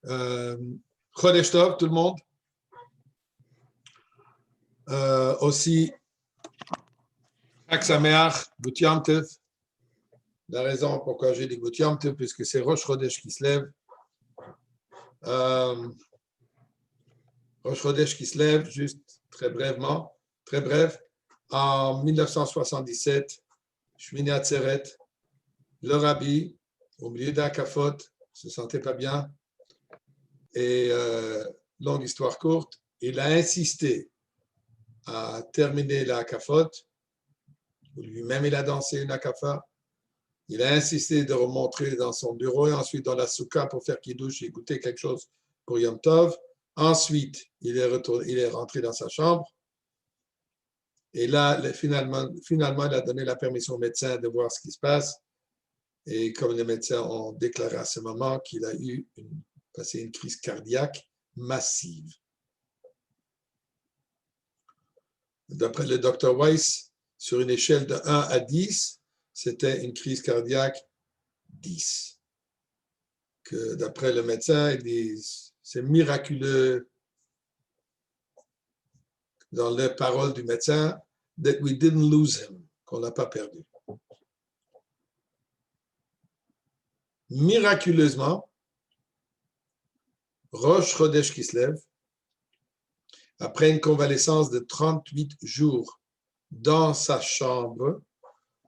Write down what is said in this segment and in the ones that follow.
Chodesh Tov, tout le monde. Aussi, Chag Sameach, Gut Yom Tov. La raison pourquoi j'ai dit Gut Yom Tov, puisque c'est Rosh Chodesh qui se lève. Rosh Chodesh qui se lève, juste très brièvement, très bref. En 1977, Shmini Atzeret, le rabbi, au milieu d'un kafot, ne se sentait pas bien. Et longue histoire courte, il a insisté à terminer la kafot. Lui-même, il a dansé une akafa. Il a insisté de remontrer dans son bureau et ensuite dans la soukha pour faire kiddush et goûter quelque chose pour Yom Tov. Ensuite, il est rentré dans sa chambre. Et là, finalement, il a donné la permission au médecin de voir ce qui se passe. Et comme les médecins ont déclaré à ce moment qu'il a passé une crise cardiaque massive. D'après le docteur Weiss, sur une échelle de 1 à 10, c'était une crise cardiaque 10. Que d'après le médecin, il dit c'est miraculeux dans les paroles du médecin that we didn't lose him, qu'on l'a pas perdu. Miraculeusement, Rosh Chodesh qui se lève, après une convalescence de 38 jours dans sa chambre,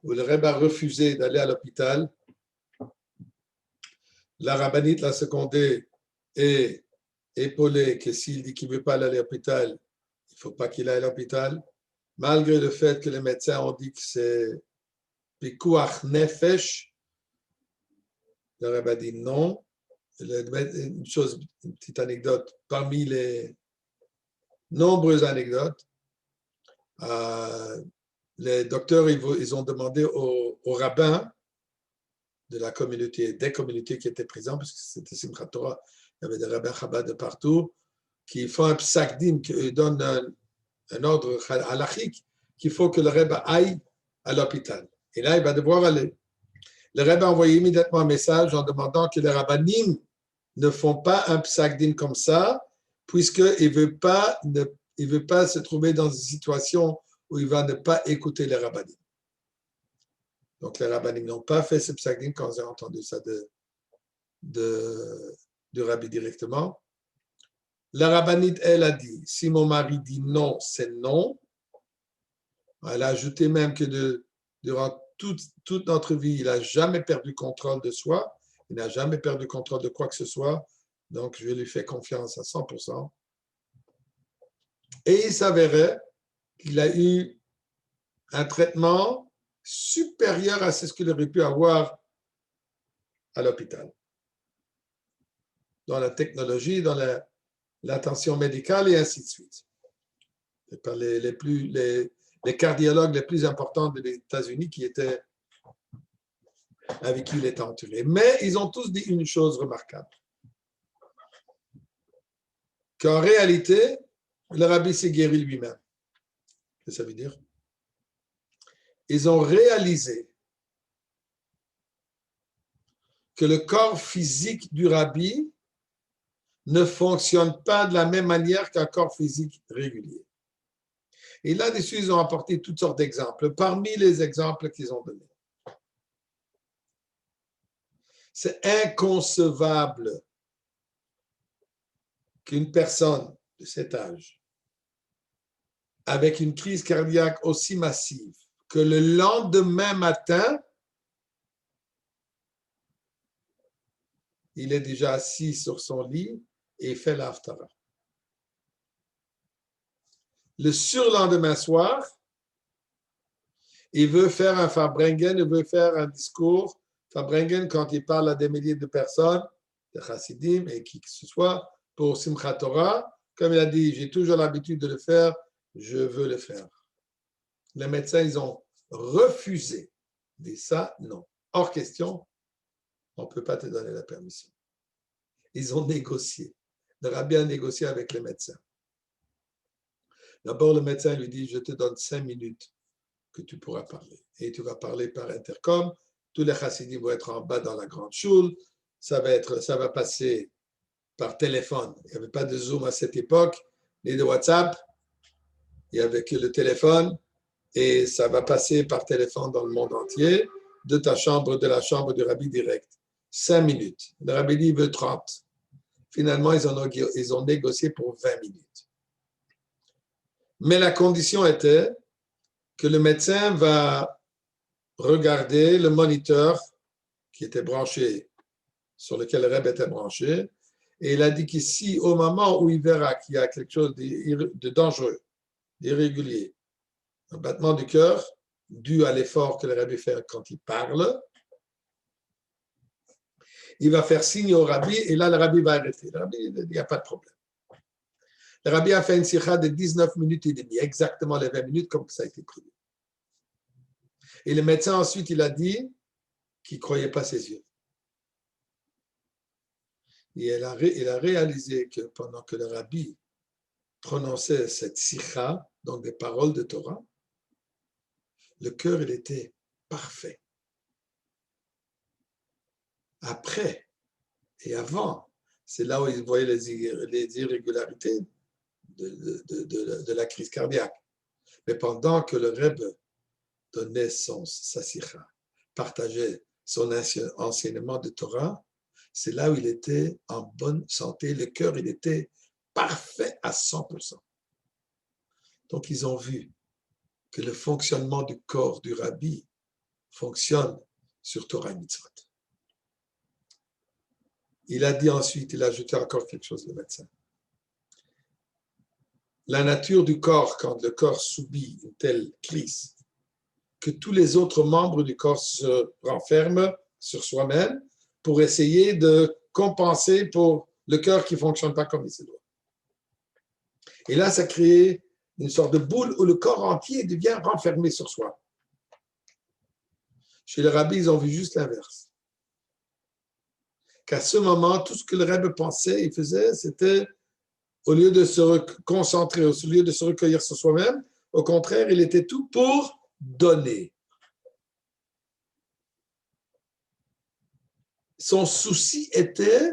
où le Rebbe a refusé d'aller à l'hôpital, la rabbinite l'a secondé et épaulé que s'il dit qu'il ne veut pas aller à l'hôpital, il ne faut pas qu'il aille à l'hôpital, malgré le fait que les médecins ont dit que c'est Pikuach Nefesh. Le Rebbe a dit non. Une petite anecdote, parmi les nombreuses anecdotes, les docteurs ils ont demandé aux rabbins de la communauté, des communautés qui étaient présentes, parce que c'était Simchat Torah, il y avait des rabbins Chabad de partout, qui font un psak din, qui donnent un ordre halachique qu'il faut que le Rebbe aille à l'hôpital. Et là, il va devoir aller. Le Rebbe a envoyé immédiatement un message en demandant que les rabbanim ne font pas un psak din comme ça, puisqu'il ne veut pas se trouver dans une situation où il va ne pas écouter les rabbanim. Donc, les rabbanim n'ont pas fait ce psak din quand ils ont entendu ça du rabbi directement. La rabbinite, elle a dit, si mon mari dit non, c'est non. Elle a ajouté même que durant toute notre vie, il n'a jamais perdu contrôle de soi. Il n'a jamais perdu contrôle de quoi que ce soit. Donc, je lui fais confiance à 100%. Et il s'avérait qu'il a eu un traitement supérieur à ce qu'il aurait pu avoir à l'hôpital. Dans la technologie, dans l'attention médicale et ainsi de suite. C'est par les cardiologues les plus importants des États-Unis avec qui il était entouré. Mais ils ont tous dit une chose remarquable. Qu'en réalité, le rabbi s'est guéri lui-même. Qu'est-ce que ça veut dire? Ils ont réalisé que le corps physique du rabbi ne fonctionne pas de la même manière qu'un corps physique régulier. Et là-dessus, ils ont apporté toutes sortes d'exemples. Parmi les exemples qu'ils ont donnés, c'est inconcevable qu'une personne de cet âge, avec une crise cardiaque aussi massive, que le lendemain matin, il est déjà assis sur son lit et fait l'haftara. Le surlendemain soir, il veut faire un Farbrengen, il veut faire un discours. Farbrengen, quand il parle à des milliers de personnes, de chassidim et qui que ce soit, pour Simchat Torah, comme il a dit, j'ai toujours l'habitude de le faire, je veux le faire. Les médecins, ils ont refusé. Dit ça, non. Hors question, on ne peut pas te donner la permission. Ils ont négocié. Le rabbi a négocié avec les médecins. D'abord, le médecin lui dit, je te donne 5 minutes que tu pourras parler. Et tu vas parler par intercom. Tous les chassidim vont être en bas dans la grande choule. Ça va passer par téléphone. Il n'y avait pas de Zoom à cette époque, ni de WhatsApp. Il n'y avait que le téléphone et ça va passer par téléphone dans le monde entier, de ta chambre, de la chambre du rabbi direct. 5 minutes. Le rabbi dit, il veut 30. Finalement, ils ont négocié pour 20 minutes. Mais la condition était que le médecin va regarder le moniteur qui était branché, sur lequel le Rebbe était branché, et il a dit qu'ici, au moment où il verra qu'il y a quelque chose de dangereux, d'irrégulier, un battement du cœur dû à l'effort que le Rebbe fait quand il parle, il va faire signe au Rabbi et là, le Rabbi va arrêter. Le Rabbi, il n'y a pas de problème. Le Rabbi a fait une sikha de 19 minutes et demie, exactement les 20 minutes comme ça a été prévu. Et le médecin ensuite, il a dit qu'il ne croyait pas ses yeux. Et il a réalisé que pendant que le Rabbi prononçait cette sikha, donc des paroles de Torah, le cœur, il était parfait. Après et avant, c'est là où il voyait les irrégularités de la crise cardiaque. Mais pendant que le Rebbe donnait sa sikha, partageait son enseignement de Torah, c'est là où il était en bonne santé. Le cœur, il était parfait à 100%. Donc, ils ont vu que le fonctionnement du corps du Rabbi fonctionne sur Torah et Mitzvot. Il a dit ensuite, il a ajouté encore quelque chose, le médecin. La nature du corps, quand le corps subit une telle crise, que tous les autres membres du corps se renferment sur soi-même pour essayer de compenser pour le cœur qui ne fonctionne pas comme il se doit. Et là, ça crée une sorte de boule où le corps entier devient renfermé sur soi. Chez les rabbis, ils ont vu juste l'inverse. Qu'à ce moment, tout ce que le Rebbe pensait, il faisait, c'était, au lieu de se concentrer, au lieu de se recueillir sur soi-même, au contraire, il était tout pour donner. Son souci était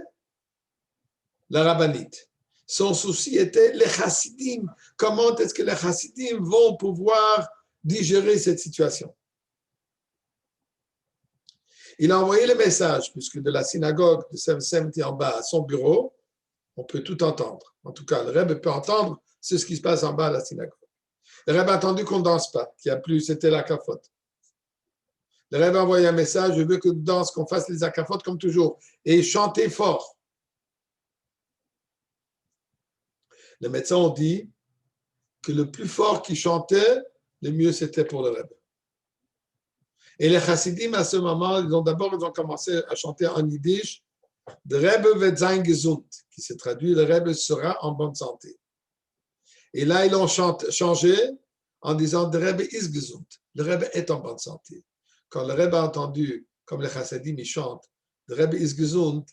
la rabbinite. Son souci était les chassidim. Comment est-ce que les chassidim vont pouvoir digérer cette situation? Il a envoyé le message, puisque de la synagogue de Semti en bas à son bureau, on peut tout entendre. En tout cas, le Rebbe peut entendre ce qui se passe en bas à la synagogue. Le Rebbe a attendu qu'on ne danse pas, qu'il n'y a plus, c'était la cafote. Le Rebbe a envoyé un message, je veux que danse, qu'on fasse les akafotes comme toujours, et chanter fort. Les médecins ont dit que le plus fort qui chantait, le mieux c'était pour le Rebbe. Et les chassidim, à ce moment, ils ont commencé à chanter en yiddish, de Rebbe wird sein gesund, qui se traduit, le Rebbe sera en bonne santé. Et là, ils ont changé en disant, de Rebbe is gesund, le Rebbe est en bonne santé. Quand le Rebbe a entendu, comme les chassidim, ils chantent, de Rebbe is gesund,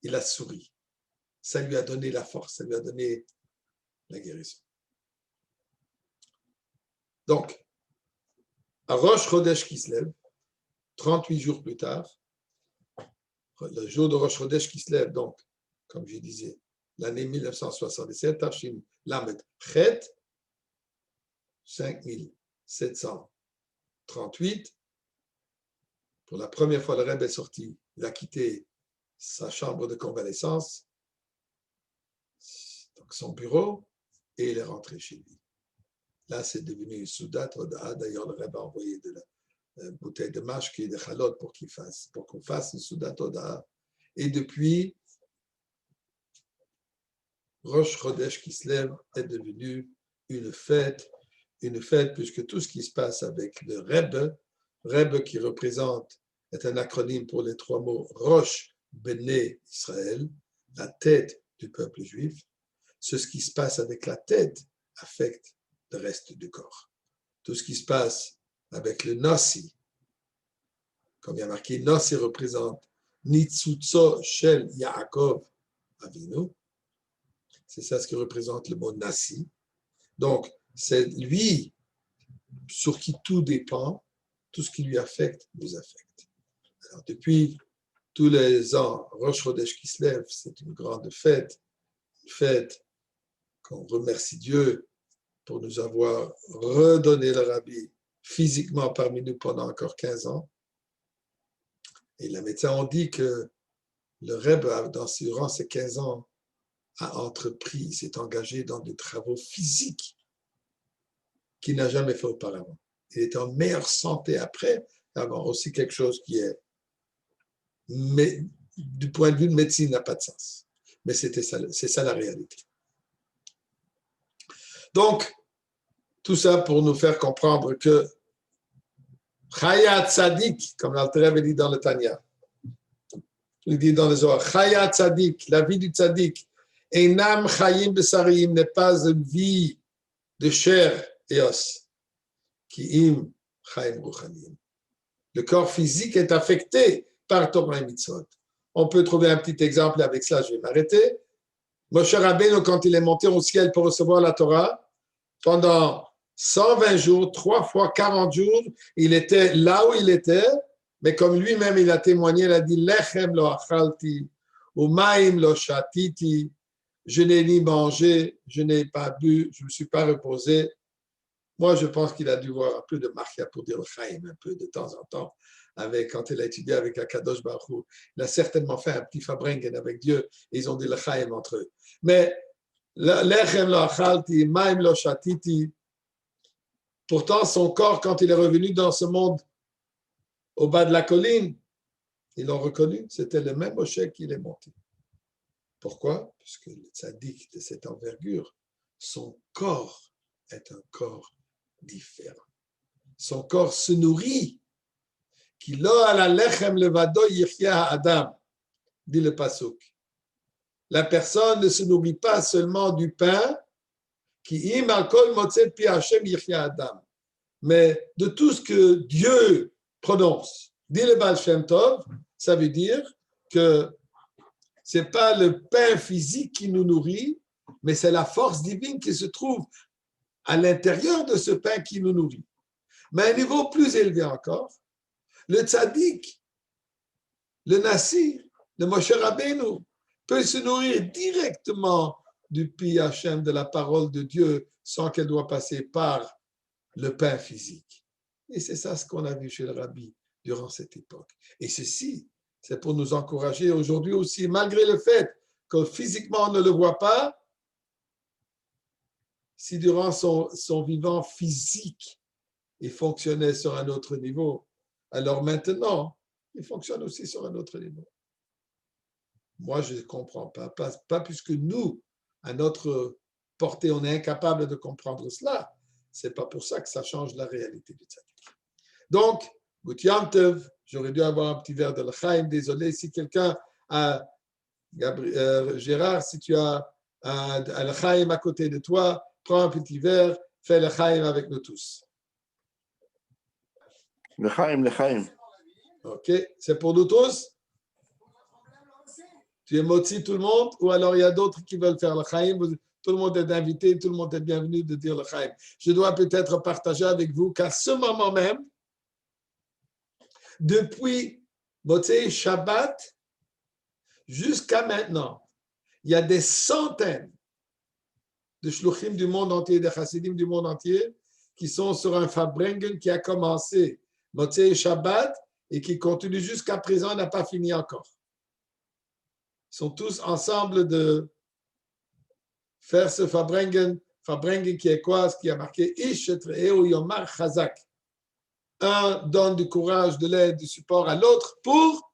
il a souri. Ça lui a donné la force, ça lui a donné la guérison. Donc, à Rosh Chodesh Kislev, 38 jours plus tard, le jour de Rosh Chodesh Kislev, donc, comme je disais, l'année 1977, Tafshin Lamed Chet, 5738, pour la première fois, le Rebbe est sorti, il a quitté sa chambre de convalescence, donc son bureau, et il est rentré chez lui. Là, c'est devenu une Soudat Oda. D'ailleurs, le Rebbe a envoyé de la bouteille de mashki et de chalot pour qu'on fasse une Soudat Oda. Et depuis, Rosh Chodesh Kislev est devenu une fête puisque tout ce qui se passe avec le Rebbe qui représente, est un acronyme pour les 3 mots Rosh Bene Israël, la tête du peuple juif. Ce qui se passe avec la tête affecte le reste du corps. Tout ce qui se passe avec le Nasi, comme il y a marqué, Nasi représente Nitzutzo Shel Yaakov Avinu. C'est ça ce qui représente le mot Nasi. Donc, c'est lui sur qui tout dépend, tout ce qui lui affecte nous affecte. Alors, depuis tous les ans, Rosh Chodesh Kislev, c'est une grande fête, une fête qu'on remercie Dieu pour nous avoir redonné le Rabbi physiquement parmi nous pendant encore 15 ans. Et les médecins ont dit que le Rebbe, durant ces 15 ans, a entrepris, s'est engagé dans des travaux physiques qu'il n'a jamais fait auparavant. Il est en meilleure santé après, avoir aussi quelque chose qui est, mais du point de vue de médecine, n'a pas de sens. Mais c'est ça la réalité. Donc, tout ça pour nous faire comprendre que Chayat Tzadik, comme l'Alter Rebbe dit dans le Tanya, il dit dans le Zohar, Chayat Tzadik, la vie du Tzadik, Einam Chayim Besarim n'est pas une vie de chair et os, qui im Chayim Ruchanim. Le corps physique est affecté par Torah et Mitzvot. On peut trouver un petit exemple, avec cela je vais m'arrêter. Moshe Rabbeinu, quand il est monté au ciel pour recevoir la Torah, pendant 120 jours, 3 fois 40 jours, il était là où il était, mais comme lui-même il a témoigné, il a dit Lechem lo achalti, ou maim lo shatiti, je n'ai ni mangé, je n'ai pas bu, je ne me suis pas reposé. Moi, je pense qu'il a dû voir un peu de Markia pour dire le Chaim, un peu de temps en temps, quand il a étudié avec Akadosh Baruch Hu. Il a certainement fait un petit fabringen avec Dieu, et ils ont dit le Chaim entre eux. Mais Lechem lo achalti, maim lo shatiti. Pourtant, son corps, quand il est revenu dans ce monde, au bas de la colline, ils l'ont reconnu, c'était le même Moshe qui est monté. Pourquoi? Parce que le tzaddik de cette envergure, son corps est un corps différent. Son corps se nourrit. Ki lo ala lechem levado yichya adam, dit le pasuk. La personne ne se nourrit pas seulement du pain, qui im al kol motzet pi Hashem yichya adam, mais de tout ce que Dieu prononce. Dit le Baal Shem Tov, ça veut dire que ce n'est pas le pain physique qui nous nourrit, mais c'est la force divine qui se trouve à l'intérieur de ce pain qui nous nourrit. Mais à un niveau plus élevé encore, le tzaddik, le nassir, le Moshe Rabbeinu, peut se nourrir directement du Pi Hashem, de la parole de Dieu, sans qu'elle doit passer par le pain physique. Et c'est ça ce qu'on a vu chez le Rabbi durant cette époque. Et ceci, c'est pour nous encourager aujourd'hui aussi, malgré le fait que physiquement on ne le voit pas, si durant son vivant physique, il fonctionnait sur un autre niveau, alors maintenant, il fonctionne aussi sur un autre niveau. Moi, je ne comprends pas puisque nous, à notre portée, on est incapable de comprendre cela. Ce n'est pas pour ça que ça change la réalité du tzaddik. Donc, Gutiam Tev, j'aurais dû avoir un petit verre de l'chaim. Désolé si quelqu'un a, Gérard, si tu as un l'chaim à côté de toi, prends un petit verre, fais l'chaim avec nous tous. L'chaim. Ok, c'est pour nous tous? Tu es motzi tout le monde ou alors il y a d'autres qui veulent faire l'chaim? Tout le monde est invité, tout le monde est bienvenu de dire l'chaim. Je dois peut-être partager avec vous qu'à ce moment même, depuis Motzei Shabbat jusqu'à maintenant, il y a des centaines de shluchim du monde entier, de chassidim du monde entier, qui sont sur un fabringen qui a commencé Motzei Shabbat et qui continue jusqu'à présent, n'a pas fini encore. Ils sont tous ensemble de faire ce fabringen qui est quoi? Ce qui a marqué Ish et Treo Yomar Chazak. Un donne du courage, de l'aide, du support à l'autre pour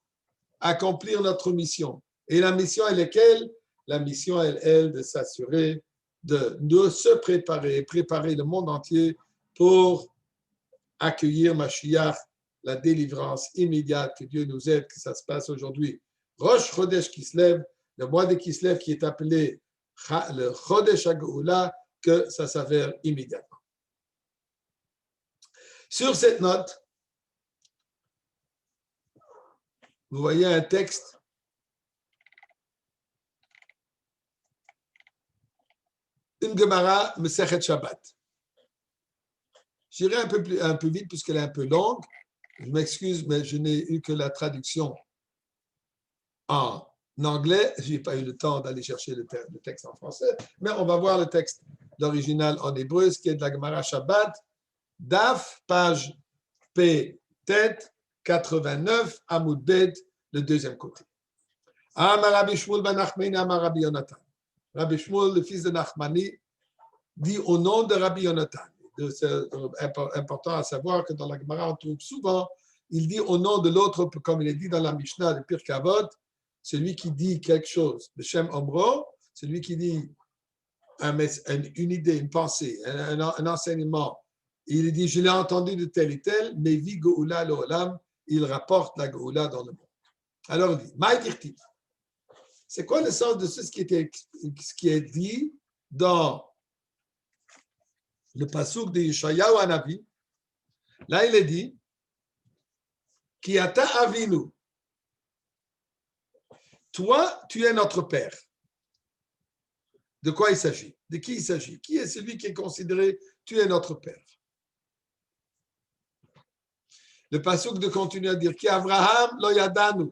accomplir notre mission. Et la mission, elle est quelle? La mission, elle est de s'assurer de se préparer le monde entier pour accueillir Mashiach, la délivrance immédiate, que Dieu nous aide, que ça se passe aujourd'hui. Rosh Chodesh Kislev, le mois de Kislev qui est appelé le Chodesh HaGeula, que ça s'avère immédiatement. Sur cette note, vous voyez un texte une Gemara Mesechet Shabbat. J'irai un peu vite puisqu'elle est un peu longue. Je m'excuse, mais je n'ai eu que la traduction en anglais. Je n'ai pas eu le temps d'aller chercher le texte en français, mais on va voir le texte l'original en hébreu, ce qui est de la Gemara Shabbat, Daf, page P, tête 89, Amoud Bet, le deuxième côté. Amar Rabbi Shmuel ben Nachmani, Amar Rabbi Yonatan. Rabbi Shmuel, le fils de Nachmani, dit au nom de Rabbi Yonatan. C'est important à savoir que dans la Gemara, on trouve souvent, il dit au nom de l'autre, comme il est dit dans la Mishnah de Pirkei Avot, celui qui dit quelque chose, le Shem Omro, celui qui dit une idée, une pensée, un enseignement. Il dit, je l'ai entendu de tel et tel, mais vi Goula l'olam, il rapporte la Goula dans le monde. Alors il dit, Maïdirti. C'est quoi le sens de ce qui est dit dans le pasuk de Yeshayahu Hanavi? Là, il est dit, Ki ata avinu. Toi, tu es notre père. De quoi il s'agit? De qui il s'agit? Qui est celui qui est considéré, tu es notre père? Le pasuk de continuer à dire, Ki Avraham lo yadanu.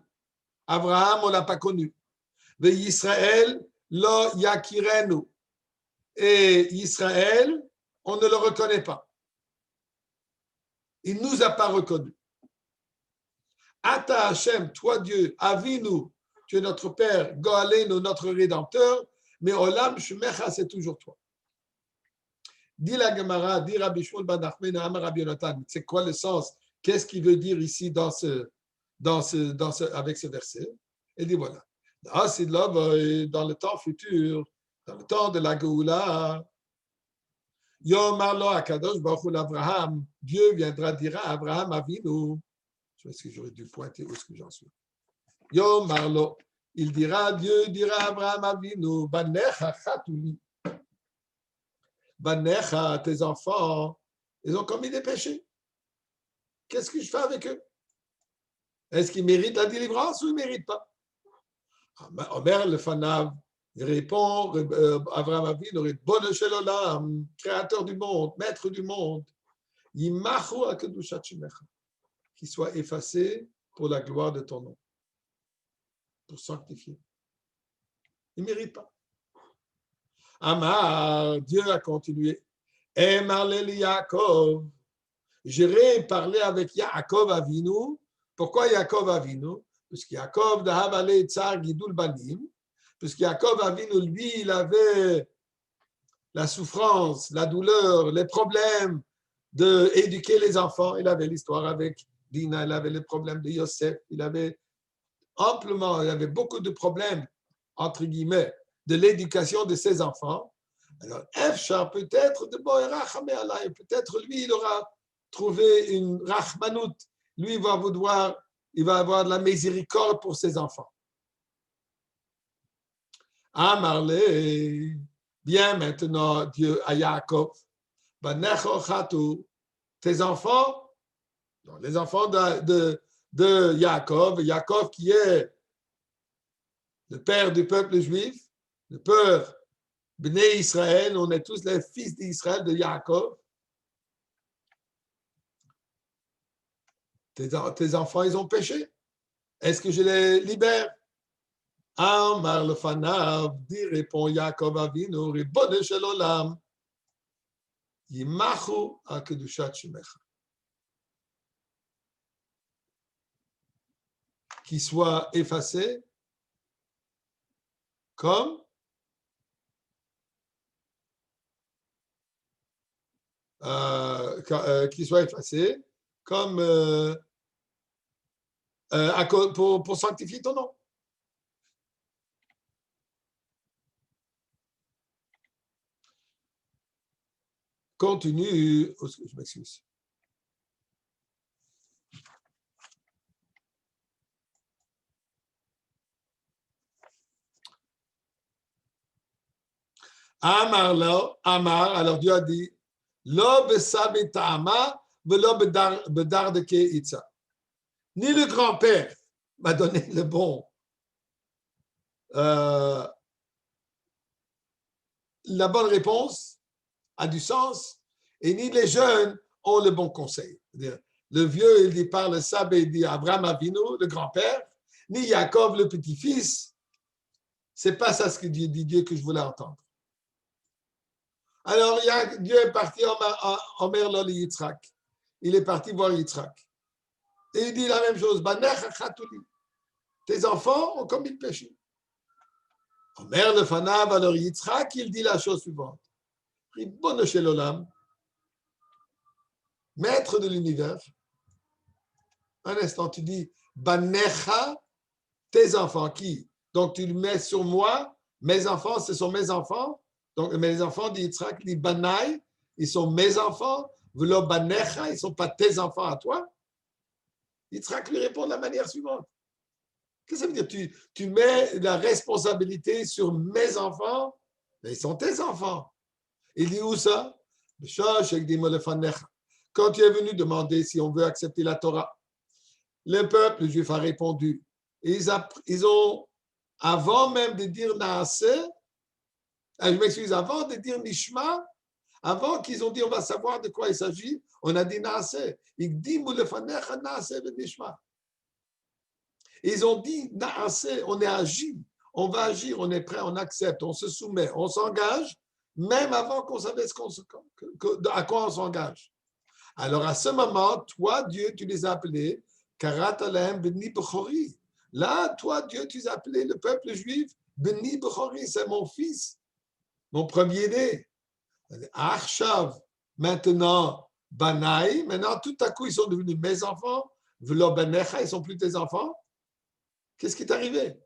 Abraham, on ne l'a pas connu. Ve Yisraël lo yakirenu. Et Israël, on ne le reconnaît pas. Il ne nous a pas reconnus. Ata Hashem, toi Dieu, Avinu, tu es notre Père, Goalenu, notre Rédempteur, mais Olam Shemecha, c'est toujours toi. Dit la Gemara, dit Rabbi Shmuel ben Nachmani, Amar Rabbi Yonatan, c'est quoi le sens? Qu'est-ce qu'il veut dire ici avec ce verset? Il dit voilà. C'est là, dans le temps futur, dans le temps de la Géoula, Yom Arlo Akadosh Baruch Hu l'Abraham, Dieu viendra dire à Abraham Avinu. Je sais que j'aurais dû pointer où est-ce que j'en suis. Yom Arlo, Dieu dira à Abraham Avinu, Banecha Chatuli. Banecha, tes enfants, ils ont commis des péchés. Qu'est-ce que je fais avec eux? Est-ce qu'ils méritent la délivrance ou ils ne méritent pas? Omer le Fanav répond, Abraham Avinu, Bonne Shel Olam, créateur du monde, maître du monde, Yimachu Akedushat Shemecha, qui soit effacé pour la gloire de ton nom, pour sanctifier. Il ne mérite pas. Amar, Dieu a continué. Emarle Yaakov. J'irai parler avec Yaakov Avinu. Pourquoi Yaakov Avinu? Parce que Yaakov Dahavale Tsar Gidul Banim. Parce que Yaakov Avinu, lui, il avait la souffrance, la douleur, les problèmes d'éduquer les enfants. Il avait l'histoire avec Dina, il avait les problèmes de Yosef, il avait beaucoup de problèmes, entre guillemets, de l'éducation de ses enfants. Alors, Efchar, peut-être, peut-être lui, il aura trouvé une rachmanout. Lui, il va avoir de la miséricorde pour ses enfants. Amarle, bien maintenant, Dieu à Yaakov, tes enfants, les enfants de Yaakov, Yaakov qui est le père du peuple juif, le père Bnei Israël, on est tous les fils d'Israël de Yaakov. Tes enfants, ils ont péché. Est-ce que je les libère? Amar le Fanav, dit, répond Yaakov Avinu, Ribbono shel olam, Yimachu akedushat shemecha. Qui soit effacé comme qui soit effacé comme pour sanctifier ton nom. Continue, je m'excuse. Amar, alors Dieu a dit, Lo besabe ta'ama, velo bedar de ke itza. Ni le grand-père m'a donné le bon, la bonne réponse a du sens, et ni les jeunes ont le bon conseil. Le vieux, il dit par le Sabé, il dit Abraham Avinu, le grand-père, ni Yaakov le petit-fils. C'est pas ça ce que dit Dieu que je voulais entendre. Alors, Dieu est parti en Merlol Yitzhak. Il est parti voir Yitzhak. Et il dit la même chose. Tes enfants ont commis le péché. Omer le Fanav, alors Yitzhak, il dit la chose suivante. Ribbon shel olam, maître de l'univers. Un instant, tu dis Banecha, tes enfants, qui? Donc, tu le mets sur moi. Mes enfants, ce sont mes enfants. Donc, mes enfants d'Yitzhak, dit Banaï, ils sont mes enfants. Velo Banecha, ils ne sont pas tes enfants à toi. Yitzhak lui répond de la manière suivante. Qu'est-ce que ça veut dire? Tu mets la responsabilité sur mes enfants, mais ils sont tes enfants. Il dit où ça? Quand tu es venu demander si on veut accepter la Torah, le peuple juif a répondu. Ils ont, avant même de dire Naase, je m'excuse, avant de dire Nishma, avant qu'ils ont dit on va savoir de quoi il s'agit, on a dit Naase. Il dit Mulefanecha Naase Nishma. Ils ont dit, on est agi, on va agir, on est prêt, on accepte, on se soumet, on s'engage, même avant qu'on savait à quoi on s'engage. Alors à ce moment, toi, Dieu, tu les as appelés, Karat Alahem Beni Bechori. Là, toi, Dieu, tu les as appelés le peuple juif, Beni Bechori, c'est mon fils, mon premier-né. Arshav, maintenant, Banaï, maintenant tout à coup, ils sont devenus mes enfants, Velo Banecha, ils ne sont plus tes enfants. Qu'est-ce qui est arrivé?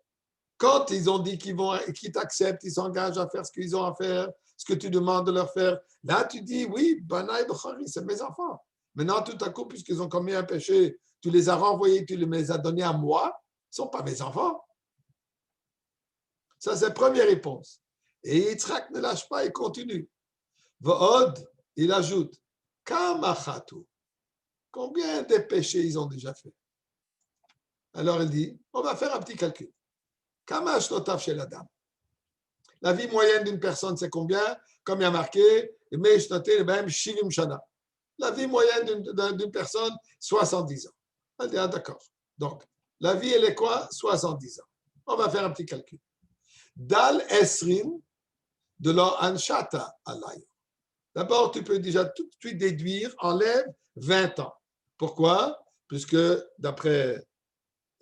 Quand ils ont dit qu'ils t'acceptent, ils s'engagent à faire ce qu'ils ont à faire, ce que tu demandes de leur faire, là tu dis, oui, Banaï Bechari, c'est mes enfants. Maintenant, tout à coup, puisqu'ils ont commis un péché, tu les as renvoyés, tu les as donnés à moi, ils ne sont pas mes enfants. Ça, c'est la première réponse. Et Yitzhak ne lâche pas, il continue. V'od, il ajoute, Kamachatu, combien de péchés ils ont déjà fait? Alors il dit, on va faire un petit calcul. Kamash notav chez la dame. La vie moyenne d'une personne, c'est combien? Comme il y a marqué, même Shivim Shana. La vie moyenne d'une personne, 70 ans. Elle dit, ah, d'accord. Donc, la vie, elle est quoi? 70 ans. On va faire un petit calcul. Dal Esrin de l'Anshata Alay. D'abord, tu peux déjà tout de suite déduire, enlève 20 ans. Pourquoi? Puisque, d'après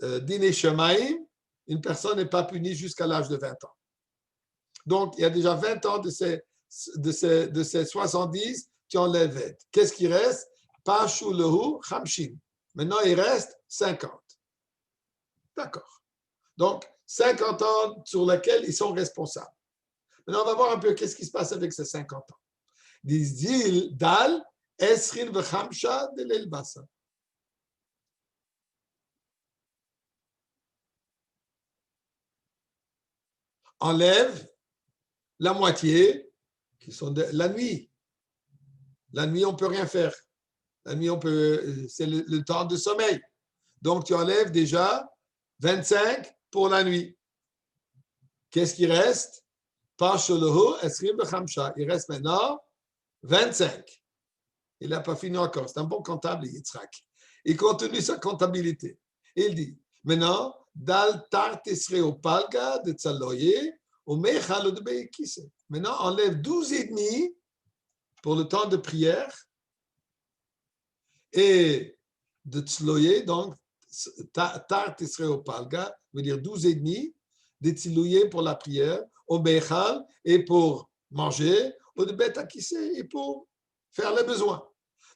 Dine Shemaim, une personne n'est pas punie jusqu'à l'âge de 20 ans. Donc, il y a déjà 20 ans de ces 70, tu enlèves. Qu'est-ce qui reste? Pashu lehu chamshin. Maintenant, il reste 50. D'accord. Donc, 50 ans sur lesquels ils sont responsables. Maintenant, on va voir un peu qu'est-ce qui se passe avec ces 50 ans. Dizil dal esrin v'chamsha de l'elbasa. Enlève la moitié qui sont de la nuit. La nuit, on ne peut rien faire. La nuit, c'est le temps de sommeil. Donc, tu enlèves déjà 25 pour la nuit. Qu'est-ce qui reste? Il reste maintenant 25. Il n'a pas fini encore. C'est un bon comptable, Yitzhak. Il continue sa comptabilité. Il dit, maintenant, Dal tar tisreo palga de tzaloye, ou mechalo de beikise. Maintenant, enlève 12 et demi pour le temps de prière et de tzloye, donc tar tisreo palga veut dire 12 et demi, de tzloye pour la prière, au mechal et pour manger, ou de betakise et pour faire les besoins.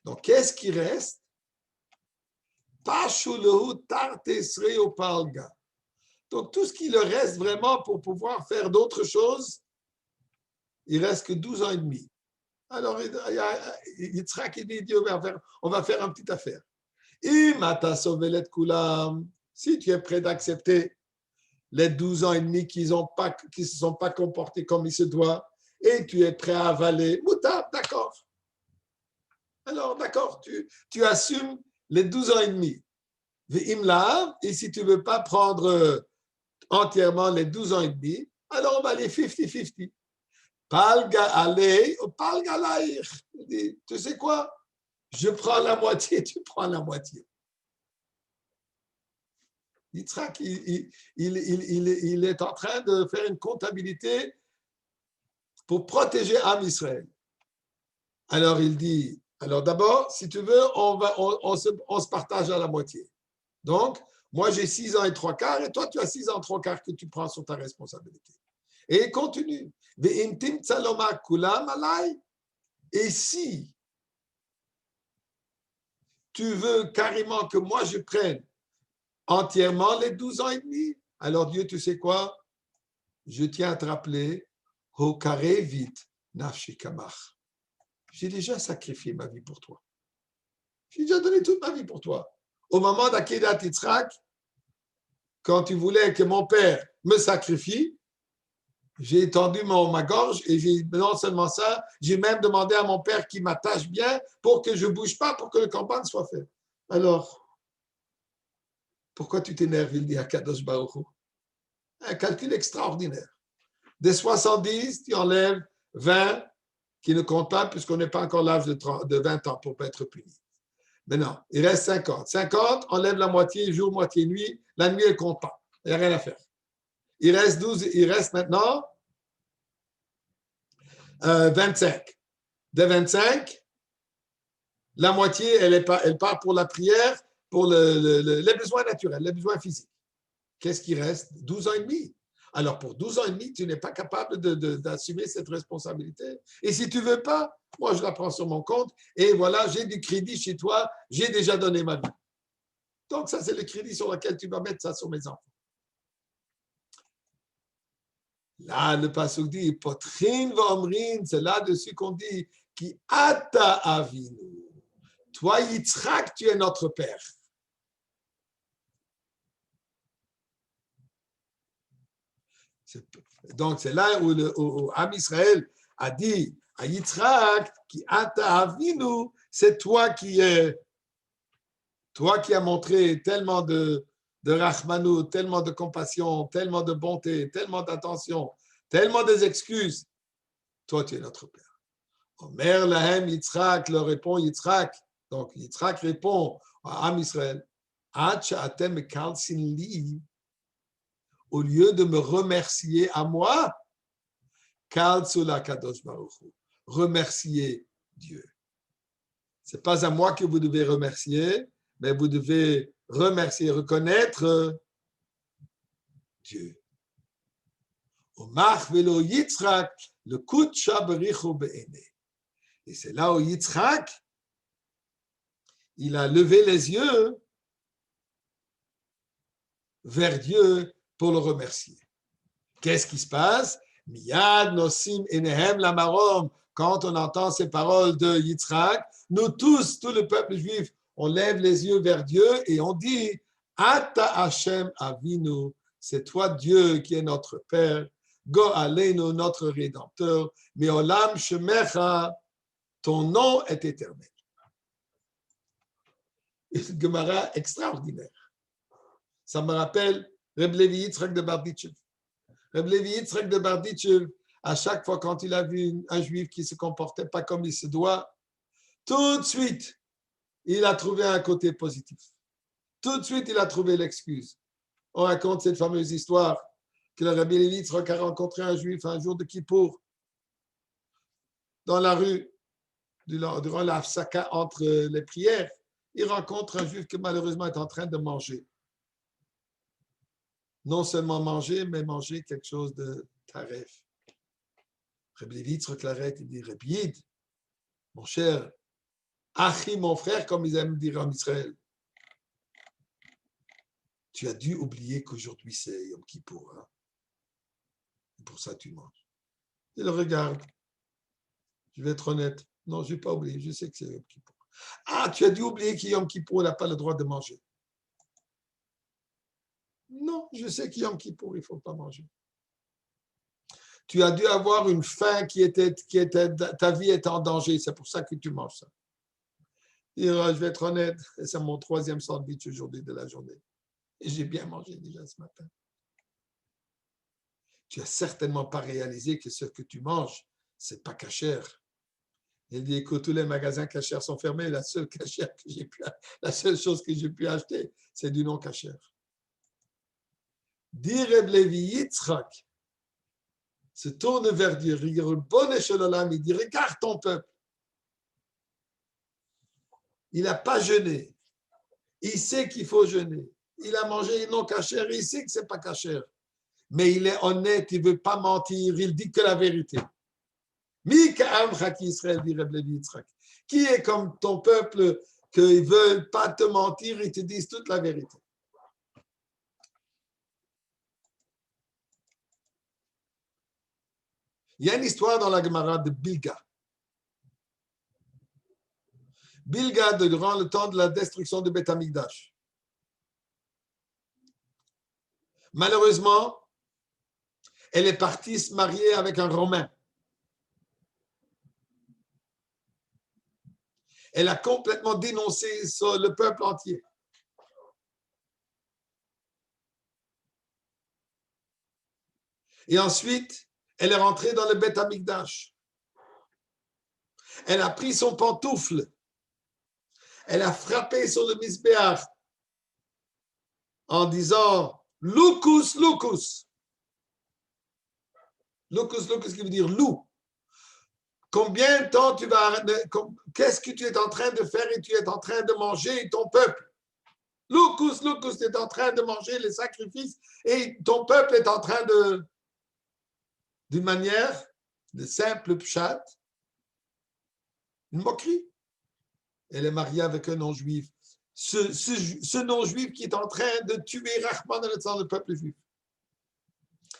Donc, qu'est-ce qui reste? Donc, tout ce qui leur reste vraiment pour pouvoir faire d'autres choses, il reste que 12 ans et demi. Alors, Yitzhak, il dit, on va faire une petite affaire. Si tu es prêt d'accepter les 12 ans et demi qui ne se sont pas comportés comme il se doit, et tu es prêt à avaler, moutab, d'accord. Alors, d'accord, tu assumes les 12 ans et demi. Et si tu ne veux pas prendre entièrement les 12 ans et demi, alors on va aller 50-50. Palga alei ou palga laïr. Tu sais quoi? Je prends la moitié, tu prends la moitié. Yitzhak, il est en train de faire une comptabilité pour protéger Am Israël. Alors il dit, alors d'abord, si tu veux, on se partage à la moitié. Donc, moi j'ai 6 ans et 3 quarts, et toi tu as 6 ans et 3 quarts que tu prends sur ta responsabilité. Et il continue. Et si tu veux carrément que moi je prenne entièrement les 12 ans et demi, alors Dieu, tu sais quoi? Je tiens à te rappeler, vite, j'ai déjà sacrifié ma vie pour toi. J'ai déjà donné toute ma vie pour toi. Au moment d'Akedat Yitzhak, quand tu voulais que mon père me sacrifie, j'ai étendu ma gorge et non seulement ça, j'ai même demandé à mon père qu'il m'attache bien pour que je ne bouge pas, pour que le campagne soit fait. Alors, pourquoi tu t'énerves, il dit à Kadosh Baruch Hu? Un calcul extraordinaire. Des 70, tu enlèves 20 qui ne comptent pas puisqu'on n'est pas encore l'âge de 20 ans pour ne pas être puni. Maintenant, il reste 50. 50, enlève la moitié jour, moitié nuit. La nuit, elle ne compte pas. Il n'y a rien à faire. Il reste 12, il reste maintenant 25. De 25, la moitié, elle part pour la prière, pour les besoins naturels, les besoins physiques. Qu'est-ce qui reste? 12 ans et demi. Alors, pour 12 ans et demi, tu n'es pas capable d'assumer cette responsabilité. Et si tu ne veux pas, moi, je la prends sur mon compte. Et voilà, j'ai du crédit chez toi. J'ai déjà donné ma vie. Donc, ça, c'est le crédit sur lequel tu vas mettre ça sur mes enfants. Là, le pasuk dit, potrin v'omrin, c'est là-dessus qu'on dit, qui ata avinu. Toi, Yitzhak, tu es notre père. Donc, c'est là où Am Israël a dit à Yitzhak, qui ata avinu, c'est toi qui as montré tellement de rachmanou, tellement de compassion, tellement de bonté, tellement d'attention, tellement des excuses. Toi, tu es notre père. Omer lahem Yitzhak, leur répond Yitzhak. Donc, Yitzhak répond à Am Israël, au lieu de me remercier à moi, remercier Dieu. Ce n'est pas à moi que vous devez remercier, mais vous devez remercier, reconnaître Dieu. Et c'est là où Yitzhak, il a levé les yeux vers Dieu pour le remercier. Qu'est-ce qui se passe? Miyad nosim enehem lamarom. Quand on entend ces paroles de Yitzhak, nous tous, tout le peuple juif, on lève les yeux vers Dieu et on dit Ata Hashem Avinu, c'est toi Dieu qui est notre Père, Go Aleinu, notre Rédempteur, Meolam Shemecha, ton nom est éternel. Une Gemara extraordinaire. Ça me rappelle Reb Levi Yitzhak de Barditchev. Reb Levi Yitzhak de Barditchev, à chaque fois quand il a vu un juif qui ne se comportait pas comme il se doit, tout de suite, il a trouvé un côté positif. Tout de suite, il a trouvé l'excuse. On raconte cette fameuse histoire que le Rabbi Levi Yitzhak a rencontré un juif un jour de Kippour dans la rue, durant la hafsaka entre les prières. Il rencontre un juif qui malheureusement est en train de manger. Non seulement manger, mais manger quelque chose de taref. Rabbi Levi Yitzhak l'arrête et dit, Rabbi Yid, mon cher, Achi, mon frère, comme ils aiment dire en Israël, tu as dû oublier qu'aujourd'hui c'est Yom Kippour. Hein? Et pour ça, tu manges. Il le regarde. Je vais être honnête. Non, je n'ai pas oublié. Je sais que c'est Yom Kippour. Ah, tu as dû oublier que Yom Kippour n'a pas le droit de manger. Non, je sais que Yom Kippour, il ne faut pas manger. Tu as dû avoir une faim qui était ta vie est en danger. C'est pour ça que tu manges ça. Et, je vais être honnête, c'est mon 3e sandwich aujourd'hui de la journée. Et j'ai bien mangé déjà ce matin. Tu n'as certainement pas réalisé que ce que tu manges, ce n'est pas cachère. Il dit, écoute, tous les magasins cachères sont fermés. La seule chose que j'ai pu acheter, c'est du non cachère. Dit Reb Levi Yitzhak, se tourne vers Dieu, il dit, regarde ton peuple. Il n'a pas jeûné. Il sait qu'il faut jeûner. Il a mangé non cachère, il sait que ce n'est pas cachère. Mais il est honnête, il ne veut pas mentir, il dit que la vérité. Qui est comme ton peuple, qu'ils ne veulent pas te mentir, ils te disent toute la vérité. Il y a une histoire dans la Gemara de Bilga. Bilga, durant le temps de la destruction de Beth Amikdash. Malheureusement, elle est partie se marier avec un Romain. Elle a complètement dénoncé le peuple entier. Et ensuite, elle est rentrée dans le Beth Amikdash. Elle a pris son pantoufle. Elle a frappé sur le misbéach en disant « Lucus, Lucus ». Lucus, Lucus, qui veut dire loup. Combien de temps tu vas... Qu'est-ce que tu es en train de faire et tu es en train de manger ton peuple? Lucus, Lucus, tu es en train de manger les sacrifices et ton peuple est en train de... D'une manière de simple pshat, une moquerie. Elle est mariée avec un non-juif. Ce non-juif qui est en train de tuer Rahman dans le peuple juif.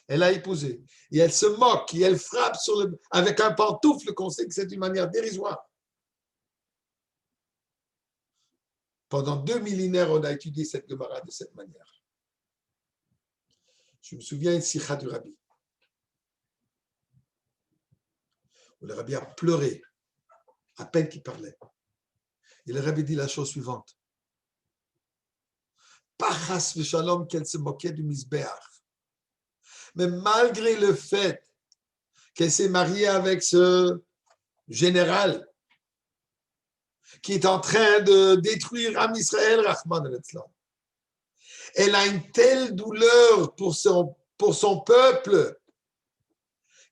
Elle a épousé. Et elle se moque et elle frappe avec un pantoufle qu'on sait que c'est une manière dérisoire. Pendant 2 millénaires, on a étudié cette Gemara de cette manière. Je me souviens une sikha du Rabbi. Où le Rabbi a pleuré, à peine qu'il parlait. Et le Rabbi dit la chose suivante. Pas chas v'shalom qu'elle se moquait du misbéach. Mais malgré le fait qu'elle s'est mariée avec ce général qui est en train de détruire Am Israël, Rahman al-Islam, elle a une telle douleur pour son peuple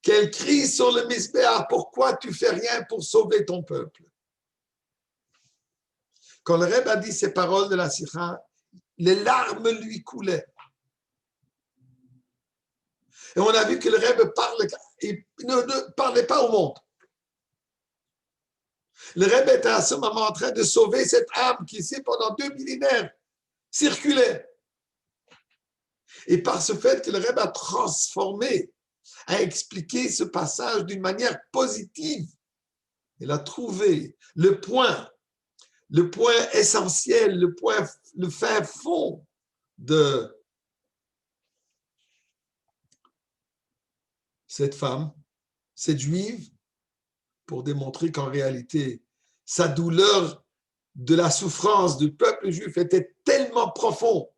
qu'elle crie sur le misbéach, pourquoi tu fais rien pour sauver ton peuple? Quand le Rebbe a dit ces paroles de la sikha, les larmes lui coulaient. Et on a vu que le Rebbe ne parlait pas au monde. Le Rebbe était à ce moment en train de sauver cette âme qui ici pendant 2 millénaires circulait. Et par ce fait que le Rebbe a transformé, a expliqué ce passage d'une manière positive, il a trouvé le point essentiel, le fin fond de cette femme, cette juive, pour démontrer qu'en réalité, sa douleur de la souffrance du peuple juif était tellement profonde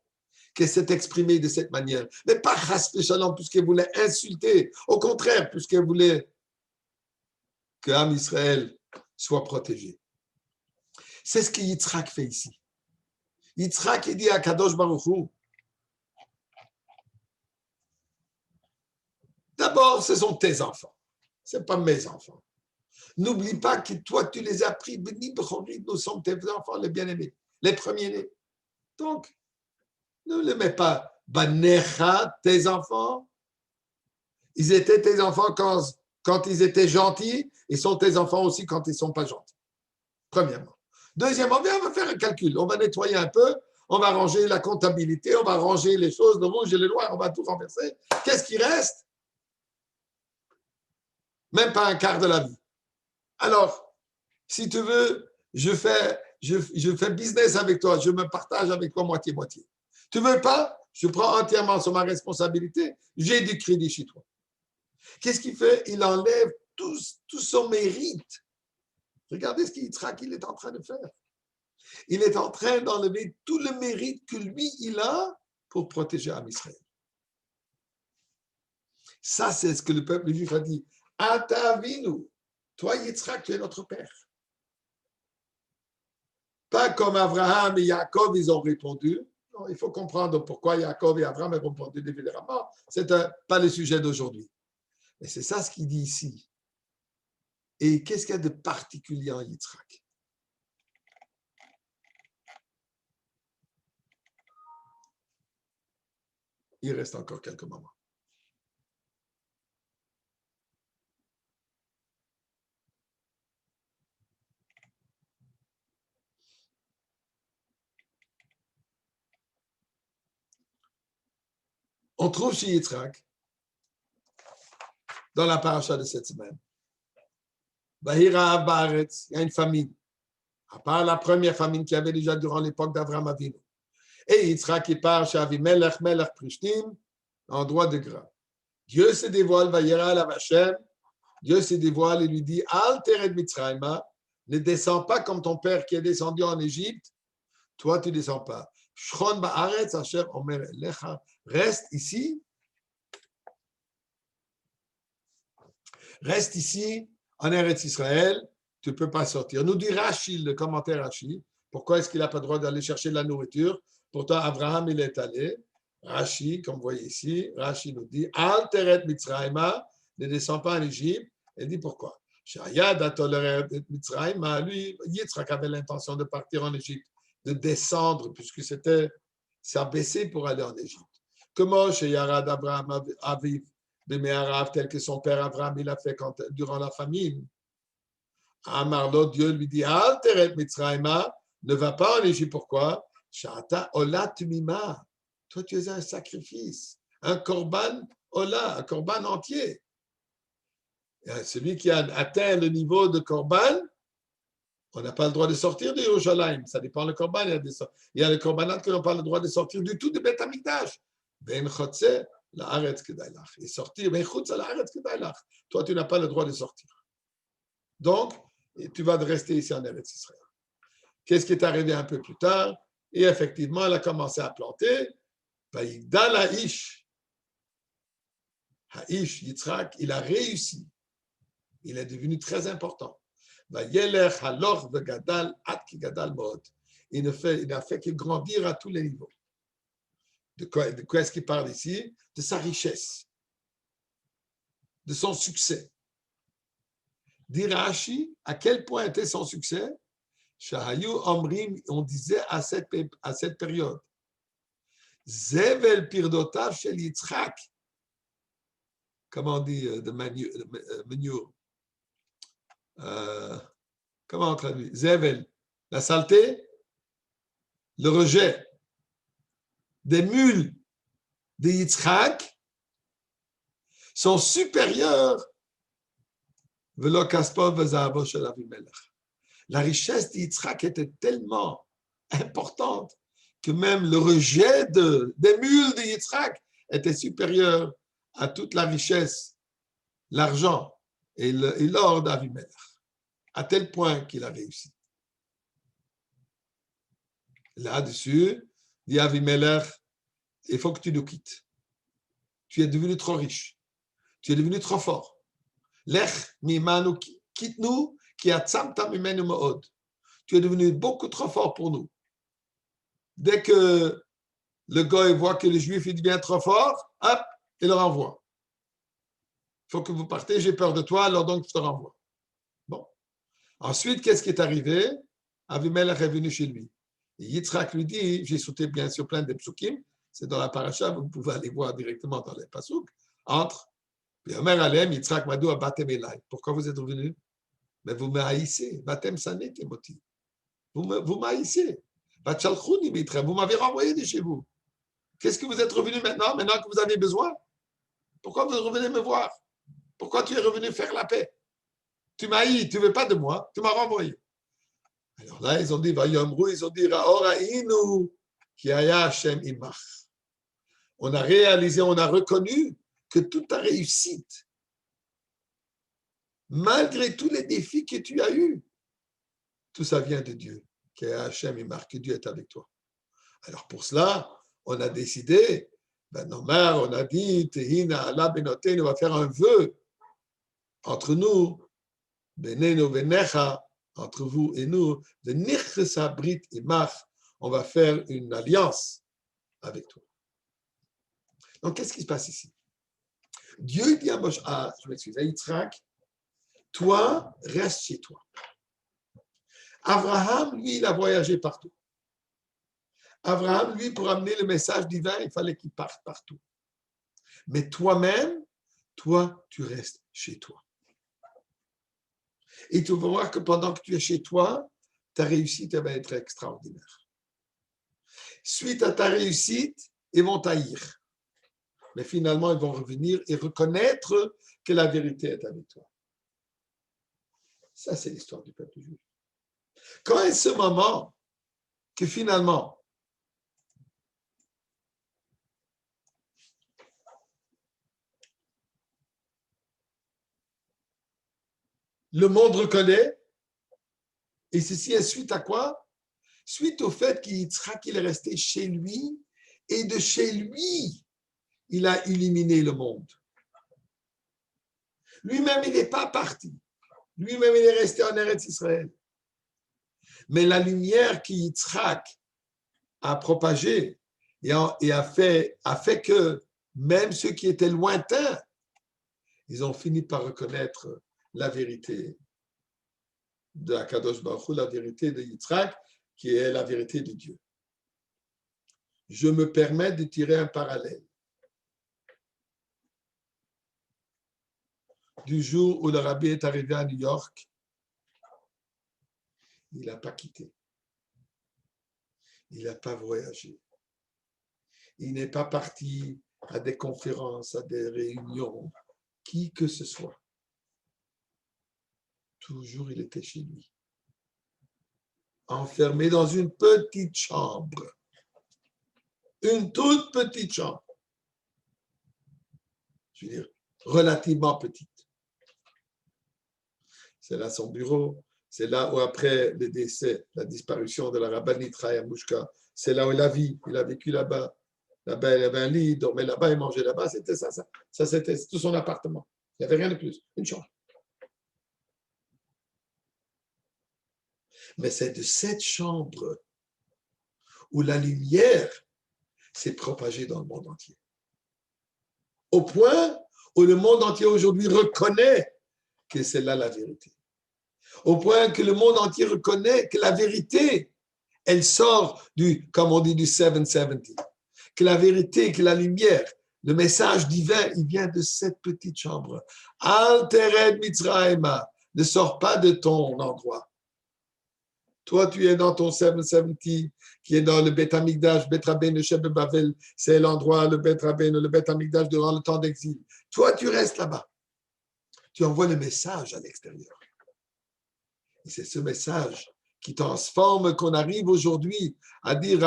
qu'elle s'est exprimée de cette manière. Mais pas chas v'shalom, puisqu'elle voulait insulter, au contraire, puisqu'elle voulait que Am Israël soit protégé. C'est ce que Yitzhak fait ici. Yitzhak, il dit à Kadosh Baruch Hu, d'abord, ce sont tes enfants, ce n'est pas mes enfants. N'oublie pas que toi, tu les as pris, nous sommes tes enfants, les bien-aimés, les premiers-nés. Donc, ne les mets pas, Banecha, tes enfants. Ils étaient tes enfants quand ils étaient gentils, ils sont tes enfants aussi quand ils ne sont pas gentils. Premièrement. Deuxièmement, bien, on va faire un calcul, on va nettoyer un peu, on va ranger la comptabilité, on va ranger les choses, le rouge et le noir, on va tout renverser. Qu'est-ce qui reste? Même pas un quart de la vie. Alors, si tu veux, je fais business avec toi, je me partage avec toi moitié-moitié. Tu ne veux pas? Je prends entièrement sur ma responsabilité, j'ai du crédit chez toi. Qu'est-ce qu'il fait? Il enlève tout son mérite. Regardez ce qu'il est en train de faire. Il est en train d'enlever tout le mérite que lui, il a pour protéger Am Israël. Ça, c'est ce que le peuple juif a dit. Ata avinu. Toi, Yitzhak, tu es notre père. Pas comme Abraham et Jacob, ils ont répondu. Non, il faut comprendre pourquoi Yaakov et Abraham ont répondu différemment. Ce n'est pas le sujet d'aujourd'hui. Mais c'est ça ce qu'il dit ici. Et qu'est-ce qu'il y a de particulier en Yitzhak? Il reste encore quelques moments. On trouve chez Yitzhak, dans la paracha de cette semaine, Bahira Baretz, il y a une famine. À part la première famine qu'il y avait déjà durant l'époque d'Avraham Avinu. Et Yitzhak qui part chez Avimelech, Melech Prishtim, en droit de gras. Dieu se dévoile, Vayera la Vachem. Dieu se dévoile et lui dit, Al Tered Mitzrayma, ne descends pas comme ton père qui est descendu en Égypte. Toi, tu ne descends pas. Shchon Ba'aretz, Asher Omer Elecha. Reste ici. Reste ici, en Eretz Israël. Tu ne peux pas sortir. Nous dit Rashi, le commentaire Rashi. Pourquoi est-ce qu'il n'a pas le droit d'aller chercher de la nourriture? Pourtant, Abraham, il est allé. Rashi, comme vous voyez ici, Rashi nous dit Al Teret Mitzrayma, ne descend pas en Égypte. Il dit pourquoi? Shayad Atoleret Mitzrayma, lui, Yitzhak avait l'intention de partir en Égypte, de descendre, puisque c'était s'abaisser pour aller en Égypte. Comment chez Yarad Abraham Aviv, Bemearav, tel que son père Abraham, il a fait durant la famine. Amarlo, Dieu lui dit Al Teret Mitzrayma, ne va pas en Égypte. Pourquoi? Shata Olat Mima. Toi, tu es un sacrifice, un korban Ola, un korban entier. Celui qui a atteint le niveau de korban, on n'a pas le droit de sortir de Yerushalayim. Ça dépend du korban. Il y a le korbanat que n'ont pas le droit de sortir du tout de Beth Amikdash. Ben Chotze, la Haaretz Kedailach. Et sortir, Ben Chutz, la Haaretz Kedailach. Toi, tu n'as pas le droit de sortir. Donc, tu vas rester ici en Eretz Israël. Qu'est-ce qui est arrivé un peu plus tard? Et effectivement, elle a commencé à planter. Dans la Haïsh, Yitzhak, il a réussi. Il est devenu très important. Il n'a fait que grandir à tous les niveaux. De quoi est-ce qu'il parle ici? De sa richesse, de son succès. Dirachi, à quel point était son succès? Shahayu Omrim, on disait à cette période, Zevel Pirdotav shel Yitzhak. Comment on dit de Menur? Comment on traduit? Zevel, la saleté, le rejet des mules de Yitzhak sont supérieurs la richesse d'Yitzhak était tellement importante que même le rejet des mules de Yitzhak était supérieur à toute la richesse, l'argent et l'or d'Avimelech, à tel point qu'il a réussi. Là-dessus, dit Avimelech, il faut que tu nous quittes. Tu es devenu trop riche. Tu es devenu trop fort. Lech mimanu, quitte-nous, qui a tsamta mimenu ma'od. Tu es devenu beaucoup trop fort pour nous. Dès que le gars voit que le juif il devient trop fort, hop, il le renvoie. Il faut que vous partez, j'ai peur de toi, alors donc je te renvoie. Bon. Ensuite, qu'est-ce qui est arrivé? Avimelech est venu chez lui. Et Yitzhak lui dit, j'ai sauté bien sûr plein de psukim, c'est dans la paracha, vous pouvez aller voir directement dans les pasuk, entre puis Omer Alem, Yitzhak Madou a Batem Elai. Pourquoi vous êtes revenu? Mais vous me haïssez. Batem Sané Kemoti. Vous m'haïssez. Vous m'avez renvoyé de chez vous. Qu'est-ce que vous êtes revenu maintenant que vous avez besoin? Pourquoi vous revenez me voir? Pourquoi tu es revenu faire la paix? Tu m'as haï, tu ne veux pas de moi, tu m'as renvoyé. Alors là, ils ont dit, ils ont dit, Ra'oraïnu, ki haya Hashem imach. On a réalisé, on a reconnu que toute ta réussite, malgré tous les défis que tu as eus, tout ça vient de Dieu, qui est Hachem et marque que Dieu est avec toi. Alors pour cela, on a décidé, nos mères, on a dit, Tehina Allah Benoten, on va faire un vœu entre nous, Beneno Benecha, entre vous et nous, de Nichsa Brit Imach, on va faire une alliance avec toi. Donc, qu'est-ce qui se passe ici? Dieu dit à Yitzhak, toi, reste chez toi. Abraham, lui, il a voyagé partout. Abraham, lui, pour amener le message divin, il fallait qu'il parte partout. Mais toi-même, toi, tu restes chez toi. Et tu vas voir que pendant que tu es chez toi, ta réussite va être extraordinaire. Suite à ta réussite, ils vont t'haïr. Mais finalement, ils vont revenir et reconnaître que la vérité est avec toi. Ça, c'est l'histoire du peuple juif. Quand est ce moment que finalement, le monde reconnaît, et ceci est suite à quoi? Suite au fait qu'il est resté chez lui, et de chez lui, il a éliminé le monde. Lui-même, il n'est pas parti. Lui-même, il est resté en Eretz Israël. Mais la lumière qui Yitzhak a propagée et a fait que même ceux qui étaient lointains, ils ont fini par reconnaître la vérité de Akadosh Baruch Hu, la vérité de Yitzhak, qui est la vérité de Dieu. Je me permets de tirer un parallèle. Du jour où le rabbi est arrivé à New York, il n'a pas quitté. Il n'a pas voyagé. Il n'est pas parti à des conférences, à des réunions, qui que ce soit. Toujours, il était chez lui. Enfermé dans une petite chambre. Une toute petite chambre. Je veux dire, relativement petite. C'est là son bureau. C'est là où, après le décès, la disparition de la rabbinite Chaya Mouchka, c'est là où il a vécu. Il a vécu là-bas. Là-bas, il avait un lit, il dormait là-bas, il mangeait là-bas. C'était ça. Ça, c'était tout son appartement. Il n'y avait rien de plus. Une chambre. Mais c'est de cette chambre où la lumière s'est propagée dans le monde entier. Au point où le monde entier aujourd'hui reconnaît que c'est là la vérité. Au point que le monde entier reconnaît que la vérité, elle sort comme on dit, du 770. Que la vérité, que la lumière, le message divin, il vient de cette petite chambre. Al tered Mitzrayma, ne sors pas de ton endroit. Toi, tu es dans ton 770, qui est dans le Beth Amikdash, Beth Rabbeinu Sheb Bavel, c'est l'endroit, le Beth Rabbeinu, le Beth Amikdash durant le temps d'exil. Toi, tu restes là-bas. Tu envoies le message à l'extérieur. Et c'est ce message qui transforme qu'on arrive aujourd'hui à dire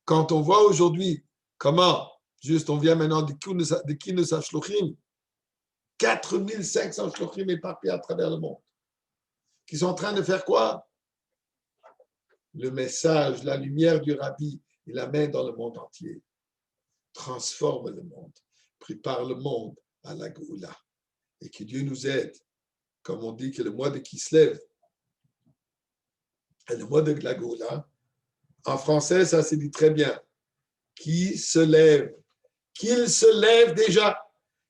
quand on voit aujourd'hui comment, juste on vient maintenant de Kinus HaShluchim, 4500 Shluchim éparpillés à travers le monde, qui sont en train de faire quoi? Le message, la lumière du Rabbi, il la met dans le monde entier, transforme le monde, prépare le monde à la Géoula. Et que Dieu nous aide, comme on dit que le mois de Kislev est le mois de la Géoula. En français, ça se dit très bien. Qui se lève, qu'il se lève déjà,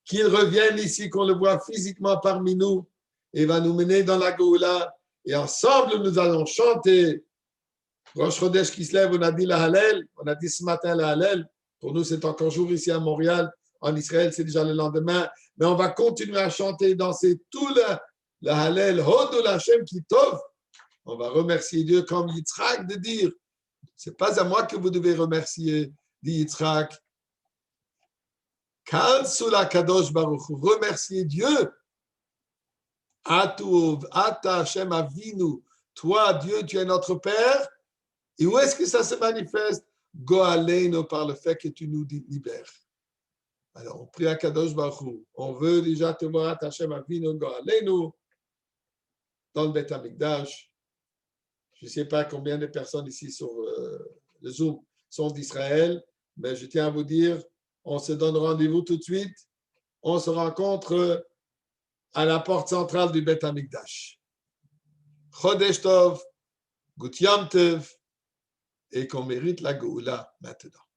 qu'il revienne ici, qu'on le voit physiquement parmi nous, et va nous mener dans la Géoula. Et ensemble, nous allons chanter. Rosh Chodesh qui se lève, on a dit la Hallel, on a dit ce matin la Hallel. Pour nous, c'est encore jour ici à Montréal. En Israël, c'est déjà le lendemain. Mais on va continuer à chanter, danser tout la Hallel, Hodol Hashem qui tov. On va remercier Dieu comme Yitzhak de dire, c'est pas à moi que vous devez remercier, dit Yitzhak. Kal Sula Kadosh Baruch, remerciez Dieu. Atuv, Ata Hashem Avinu. Toi, Dieu, tu es notre Père. Et où est-ce que ça se manifeste? Goaleinu, par le fait que tu nous libères. Alors, on prie à Kadosh Baruch Hu. On veut déjà te voir Hashem Avinu Goaleinu dans le Beth Amikdash. Je ne sais pas combien de personnes ici sur le Zoom sont d'Israël, mais je tiens à vous dire, on se donne rendez-vous tout de suite. On se rencontre à la porte centrale du Beth Amikdash. Chodesh Tov, Gut Yom Tov. et qu'on mérite la Géoula maintenant.